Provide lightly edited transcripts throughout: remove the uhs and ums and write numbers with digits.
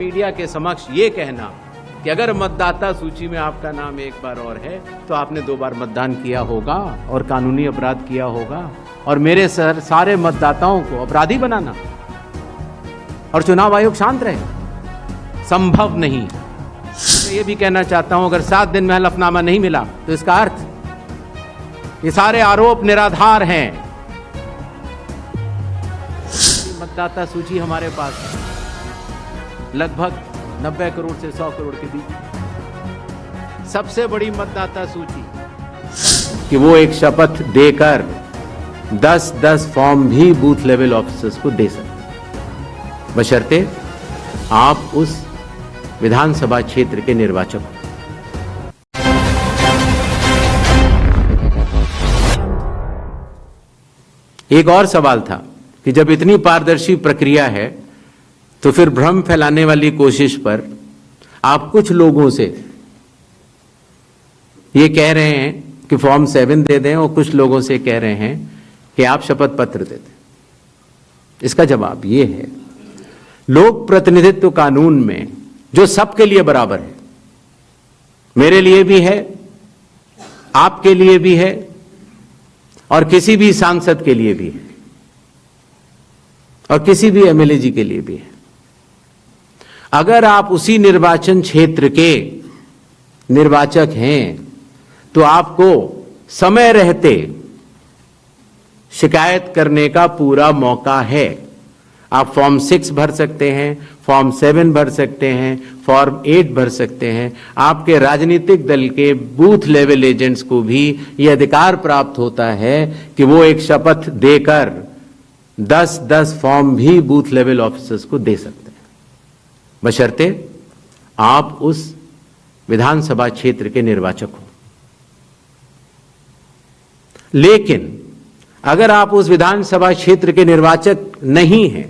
Media के समक्ष ये कहना कि अगर मतदाता सूची में आपका नाम एक बार और है तो आपने 2 बार मतदान किया होगा और कानूनी अपराध किया होगा, और मेरे सारे मतदाताओं को अपराधी बनाना और चुनाव आयोग शांत रहे, संभव नहीं। मैं ये भी कहना चाहता हूं, अगर 7 दिन में हलफनामा नहीं मिला तो इसका अर्थ ये सारे आरोप निराधार हैं। मतदाता सूची हमारे पास है, लगभग 90 करोड़ से 100 करोड़ के बीच। सबसे बड़ी मतदाता सूची कि वो एक शपथ देकर 10-10 फॉर्म भी बूथ लेवल ऑफिसर्स को दे सकते, बशर्ते आप उस विधानसभा क्षेत्र के निर्वाचक हो। एक और सवाल था कि जब इतनी पारदर्शी प्रक्रिया है तो फिर भ्रम फैलाने वाली कोशिश पर आप कुछ लोगों से ये कह रहे हैं कि फॉर्म 7 दे दें, और कुछ लोगों से कह रहे हैं कि आप शपथ पत्र दे दें। इसका जवाब ये है, लोक प्रतिनिधित्व कानून में जो सबके लिए बराबर है, मेरे लिए भी है, आपके लिए भी है, और किसी भी सांसद के लिए भी है, और किसी भी एमएलए जी के लिए भी है। अगर आप उसी निर्वाचन क्षेत्र के निर्वाचक हैं तो आपको समय रहते शिकायत करने का पूरा मौका है। आप फॉर्म 6 भर सकते हैं, फॉर्म 7 भर सकते हैं, फॉर्म 8 भर सकते हैं। आपके राजनीतिक दल के बूथ लेवल एजेंट्स को भी यह अधिकार प्राप्त होता है कि वो एक शपथ देकर 10-10 फॉर्म भी बूथ लेवल ऑफिसर्स को दे सकते हैं, बशर्ते आप उस विधानसभा क्षेत्र के निर्वाचक हो। लेकिन अगर आप उस विधानसभा क्षेत्र के निर्वाचक नहीं हैं,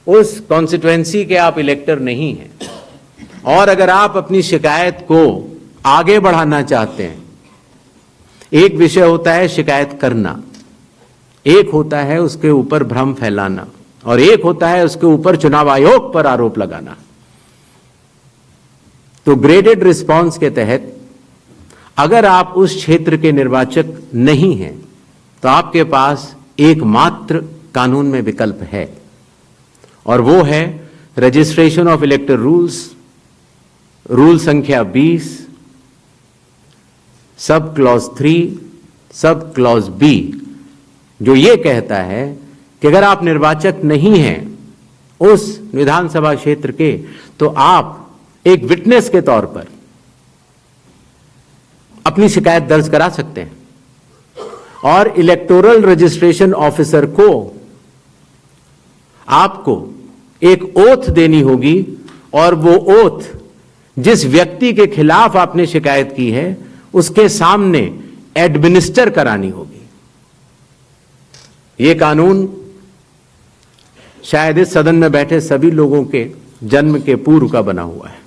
उस कॉन्स्टिट्यूएंसी के आप इलेक्टर नहीं हैं, और अगर आप अपनी शिकायत को आगे बढ़ाना चाहते हैं, एक विषय होता है शिकायत करना, एक होता है उसके ऊपर भ्रम फैलाना, और एक होता है उसके ऊपर चुनाव आयोग पर आरोप लगाना। तो ग्रेडेड रिस्पांस के तहत अगर आप उस क्षेत्र के निर्वाचक नहीं हैं तो आपके पास एकमात्र कानून में विकल्प है, और वो है रजिस्ट्रेशन ऑफ इलेक्टर रूल्स, रूल संख्या 20, sub clause 3, sub clause B, जो ये कहता है कि अगर आप निर्वाचक नहीं हैं उस विधानसभा क्षेत्र के, तो आप एक विटनेस के तौर पर अपनी शिकायत दर्ज करा सकते हैं, और इलेक्टोरल रजिस्ट्रेशन ऑफिसर को आपको एक ओथ देनी होगी, और वो ओथ जिस व्यक्ति के खिलाफ आपने शिकायत की है उसके सामने एडमिनिस्टर करानी होगी। ये कानून शायद इस सदन में बैठे सभी लोगों के जन्म के पूर्व का बना हुआ है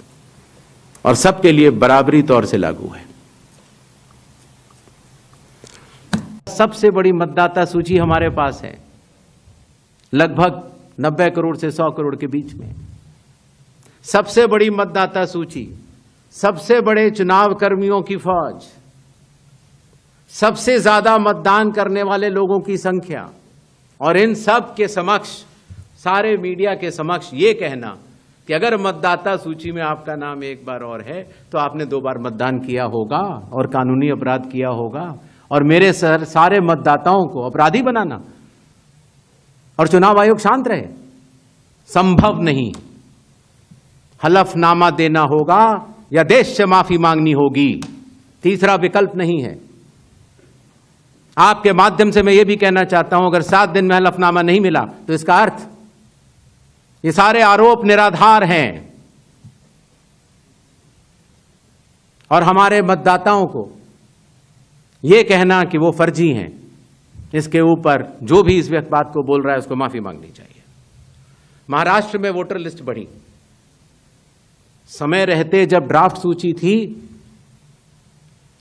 और सबके लिए बराबरी तौर से लागू है। सबसे बड़ी मतदाता सूची हमारे पास है, लगभग 90 करोड़ से 100 करोड़ के बीच में। सबसे बड़ी मतदाता सूची, सबसे बड़े चुनाव कर्मियों की फौज, सबसे ज्यादा मतदान करने वाले लोगों की संख्या, और इन सब के समक्ष, सारे मीडिया के समक्ष ये कहना कि अगर मतदाता सूची में आपका नाम एक बार और है तो आपने 2 बार मतदान किया होगा और कानूनी अपराध किया होगा, और मेरे सारे मतदाताओं को अपराधी बनाना और चुनाव आयोग शांत रहे, संभव नहीं। हलफनामा देना होगा या देश से माफी मांगनी होगी, तीसरा विकल्प नहीं है। आपके माध्यम से मैं ये भी कहना चाहता हूं, अगर 7 दिन में हलफनामा नहीं मिला तो इसका अर्थ ये सारे आरोप निराधार हैं, और हमारे मतदाताओं को यह कहना कि वो फर्जी हैं, इसके ऊपर जो भी इस बात को बोल रहा है उसको माफी मांगनी चाहिए। महाराष्ट्र में वोटर लिस्ट बढ़ी, समय रहते जब ड्राफ्ट सूची थी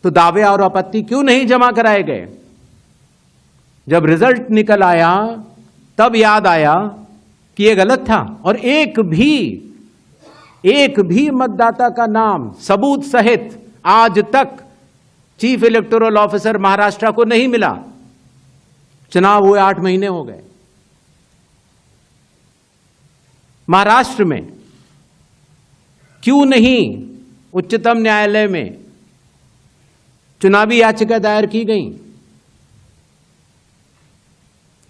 तो दावे और आपत्ति क्यों नहीं जमा कराए गए? जब रिजल्ट निकल आया तब याद आया कि ये गलत था, और एक भी एक भी मतदाता का नाम सबूत सहित आज तक चीफ इलेक्टोरल ऑफिसर महाराष्ट्र को नहीं मिला। चुनाव हुए 8 महीने हो गए। महाराष्ट्र में क्यों नहीं उच्चतम न्यायालय में चुनावी याचिका दायर की गई?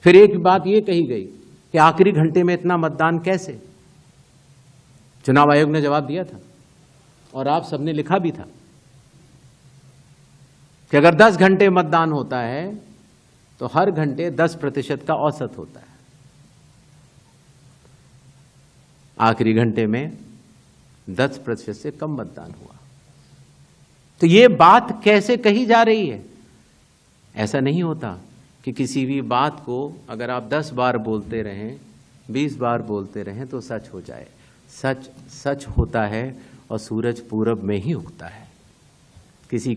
फिर एक बात यह कही गई कि आखिरी घंटे में इतना मतदान कैसे? चुनाव आयोग ने जवाब दिया था और आप सबने लिखा भी था कि अगर 10 घंटे मतदान होता है तो हर घंटे 10% का औसत होता है। आखिरी घंटे में 10% से कम मतदान हुआ। तो ये बात कैसे कही जा रही है? ऐसा नहीं होता कि किसी भी बात को अगर आप 10 बार बोलते रहें, 20 बार बोलते रहें तो सच हो जाए। सच सच होता है और सूरज पूरब में ही उगता है। किसी